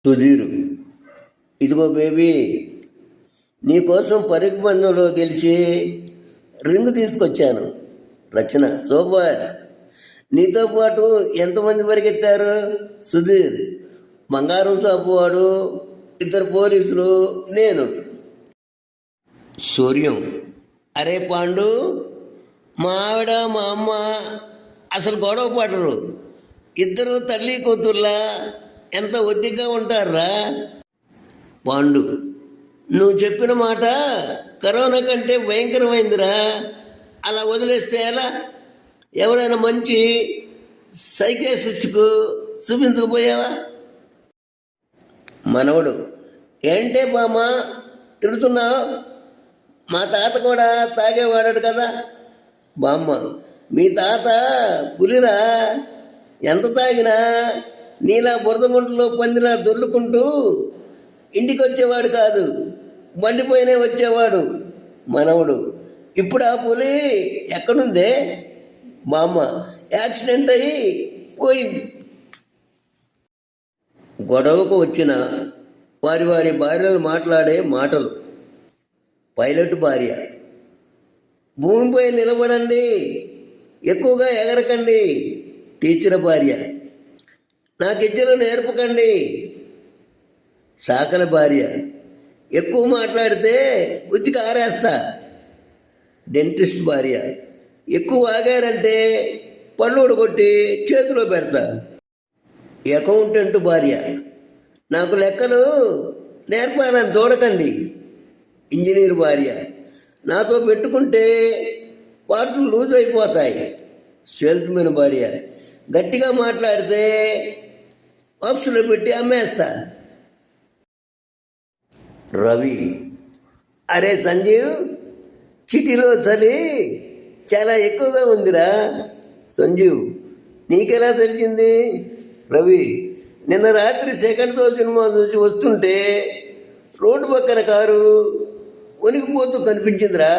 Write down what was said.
సుధీరు, ఇదిగో బేబీ, నీకోసం పరుగు పందెంలో గెలిచి రింగ్ తీసుకొచ్చాను. రచన, సూపర్. నీతో పాటు ఎంతమంది పరిగెత్తారు? సుధీర్, బంగారం షాపు వాడు, 2 పోలీసులు, నేను. సూర్యం, అరే పాండు, మా ఆవిడ మా అమ్మ అసలు గొడవ పడరు. 2 తల్లి కూతుర్లా ఎంత ఒద్దిగ్గా ఉంటారా? పాండు, నువ్వు చెప్పిన మాట కరోనా కంటే భయంకరమైందిరా. అలా వదిలేస్తే ఎలా? ఎవరైనా మంచి సైకియాట్రిస్ట్కు చూపించకపోయావా? మనవడు, ఏంటే బామ్మ తిడుతున్నావు? మా తాత కూడా తాగేవాడాడు కదా. బామ్మ, మీ తాత పులిరా, ఎంత తాగినా నీలా బురదగుంటలో పందిలా దొర్లుకుంటూ ఇంటికి వచ్చేవాడు కాదు, బండిపోయినే వచ్చేవాడు. మనవడు, ఇప్పుడు ఆ పులి ఎక్కడుందే? బామ్మ, యాక్సిడెంట్ అయ్యి పోయింది. గొడవకు వచ్చిన వారి వారి భార్యలు మాట్లాడే మాటలు. పైలట్ భార్య, భూమిపై నిలబడండి, ఎక్కువగా ఎగరకండి. టీచర్ భార్య, నాకిచ్చలు నేర్పకండి. సాకల భార్య, ఎక్కువ మాట్లాడితే ఉతికి ఆరేస్తా. డెంటిస్ట్ భార్య, ఎక్కువ ఆగారంటే పళ్ళు కొట్టి చేతిలో పెడతా. అకౌంటెంట్ భార్య, నాకు లెక్కలు నేర్పాలని చూడకండి. ఇంజనీర్ భార్య, నాతో పెట్టుకుంటే పార్ట్లు లూజ్ అయిపోతాయి. సేల్స్మెన్ భార్య, గట్టిగా మాట్లాడితే బాక్సులో పెట్టి అమ్మేస్తా. రవి, అరే సంజీవ్, చిటిలో చలి చాలా ఎక్కువగా ఉందిరా. సంజీవ్, నీకెలా తెలిసింది? రవి, నిన్న రాత్రి సెకండ్ షో సినిమా చూసి వస్తుంటే రోడ్డు పక్కన కారు వణికిపోతూ కనిపించిందిరా.